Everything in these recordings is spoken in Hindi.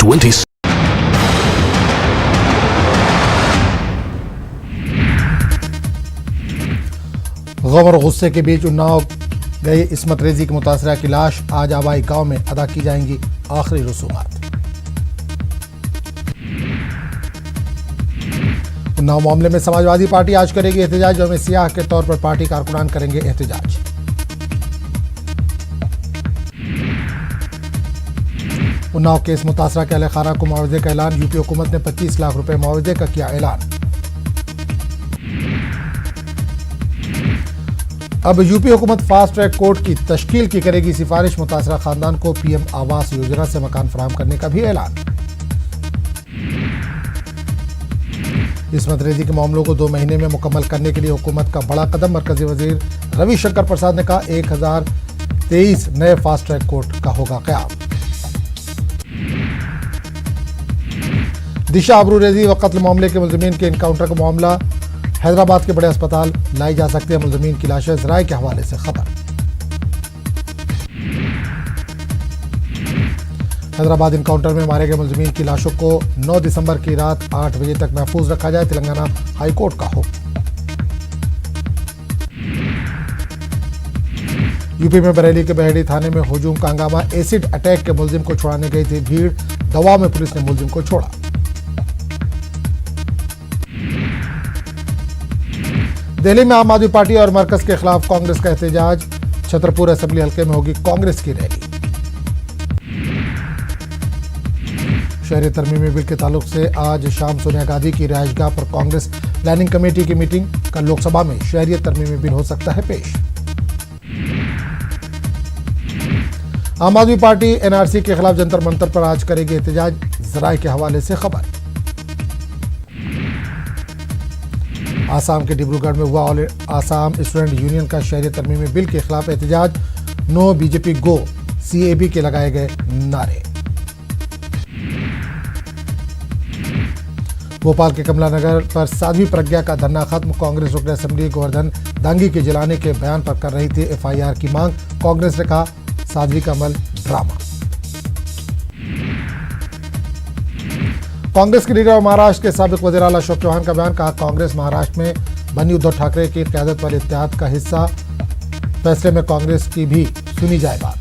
20। गम और गुस्से के बीच उन्नाव गई इस्मत रेजी की मुतासरा की लाश आज आबाई गांव में अदा की जाएंगी आखिरी रसूमात। उन्नाव मामले में समाजवादी पार्टी आज करेगी एहतजाज, जो में सियाह के तौर पर पार्टी कारकुनान करेंगे एहतजाज। उन्नाव केस मुतासरा के अहले खाना को मुआवजे का ऐलान, यूपी हुकूमत ने 25 लाख रुपए मुआवजे का किया ऐलान। अब यूपी हुकूमत फास्ट ट्रैक कोर्ट की तश्कील की करेगी सिफारिश, मुतासरा खानदान को पीएम आवास योजना से मकान फराहम करने का भी ऐलान। इस्मत रेजी के मामलों को 2 महीने में मुकम्मल करने के लिए हुकूमत का बड़ा कदम, मरकजी वजीर रविशंकर प्रसाद ने कहा 1023 नए फास्ट ट्रैक कोर्ट का होगा क़याम। दिशा अबरू रेजी व कत्ल मामले के मुल्ज़िमीन के इनकाउंटर का मामला, हैदराबाद के बड़े अस्पताल लाई जा सकती है मुल्ज़िमीन की लाशें, ज़राए के हवाले से खबर। हैदराबाद इनकाउंटर में मारे गए मुल्ज़िमीन की लाशों को 9 दिसंबर की रात 8 बजे तक महफूज रखा जाए, तेलंगाना हाई कोर्ट का हुक्म। यूपी में बरेली के बहेड़ी थाने में हुजूम का हंगामा, एसिड अटैक के मुल्जिम को छुड़ाने गई थी भीड़, दवा में पुलिस ने मुल्जिम को छोड़ा। दिल्ली में आम आदमी पार्टी और मरकज के खिलाफ कांग्रेस का एहतजाज, छतरपुर असेंबली हल्के में होगी कांग्रेस की रैली। शहरी तरमीमी बिल के ताल्लुक से आज शाम सोनिया गांधी की रिहाइशगाह पर कांग्रेस प्लानिंग कमेटी की मीटिंग, कल लोकसभा में शहरी तरमीमी बिल हो सकता है पेश। आम आदमी पार्टी एनआरसी के खिलाफ जंतर मंतर पर आज करेगी एहतजाज, ज़राए के हवाले से खबर। आसाम के डिब्रूगढ़ में हुआ ऑल आसाम स्टूडेंट यूनियन का शहरी तरमीमी बिल के खिलाफ एहतजाज, नो बीजेपी गो सीएबी के लगाए गए नारे। भोपाल के कमला नगर पर साध्वी प्रज्ञा का धरना खत्म, कांग्रेस रुकन असेंबली गोवर्धन दांगी के जलाने के बयान पर कर रही थी एफआईआर की मांग, कांग्रेस ने कहा साध्वी का अमल ड्रामा। कांग्रेस के लीडर और महाराष्ट्र के साबिक वज़ीर आला अशोक चौहान का बयान, कहा कांग्रेस महाराष्ट्र में बनी उद्धव ठाकरे की क़यादत वाले इत्तेहाद का हिस्सा, फैसले में कांग्रेस की भी सुनी जाए बात।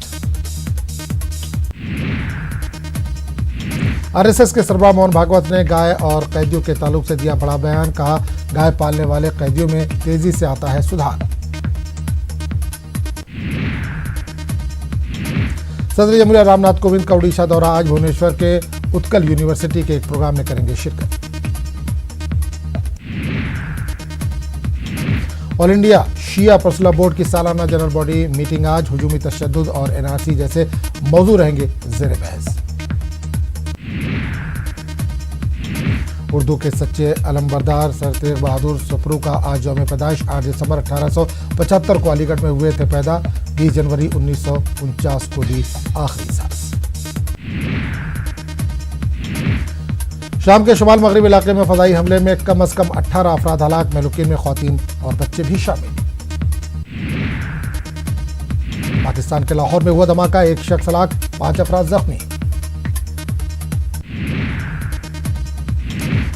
आरएसएस के सरबराह मोहन भागवत ने गाय और कैदियों के ताल्लुक से दिया बड़ा बयान, कहा गाय पालने वाले कैदियों में तेजी से आता है सुधार। सदर जमहूरिया रामनाथ कोविंद का ओडिशा दौरा, आज भुवनेश्वर के उत्कल यूनिवर्सिटी के एक प्रोग्राम में करेंगे शिरकत। ऑल इंडिया शिया पर्सुला बोर्ड की सालाना जनरल बॉडी मीटिंग आज, हुजूमी तशद्दुद और एनआरसी जैसे मौजू रहेंगे जेर बहस। उर्दू के सच्चे अलमबरदार सर तेग बहादुर सप्रू का आज यौम पैदाइश, 8 दिसंबर 1875 को अलीगढ़ में हुए थे पैदा, 20 जनवरी 1949 को दी आखिरी सांस। शाम के शुमाल मगरिब इलाके में फजाई हमले में कम से कम 18 अफराद हलाक, महलूकीन में ख्वातीन और बच्चे भी शामिल। पाकिस्तान के लाहौर में हुआ धमाका, 1 शख्स हलाक, 5 अफराद जख्मी।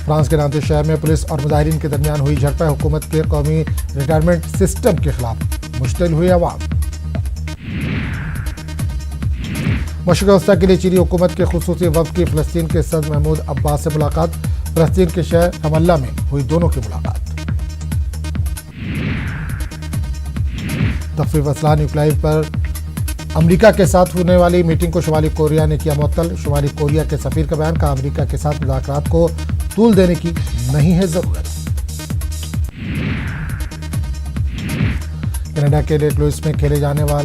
फ्रांस के नांते शहर में पुलिस और मुजाहिरीन के दरमियान हुई झड़पें, हुकूमत के कौमी रिटायरमेंट सिस्टम के खिलाफ मुश्तिल हुई अवाम। मशरिक़ वस्ता के लिए चीनी हुकूमत के खुसूसी वफ़द की फ़लस्तीन के सदर महमूद अब्बास से मुलाकात, फ़लस्तीन के शहर हमल्ला में हुई दोनों की मुलाकात। तफ़रीक़ असलाह न्यूक्लियर पर अमेरिका के साथ होने वाली मीटिंग को शुमाली कोरिया ने किया मुअत्तल, शुमाली कोरिया के सफ़ीर का बयान, कहा अमेरिका के साथ मुज़ाकरात को तूल देने की नहीं है जरूरत। कनाडा के लेक लुइस में खेले जाने वाले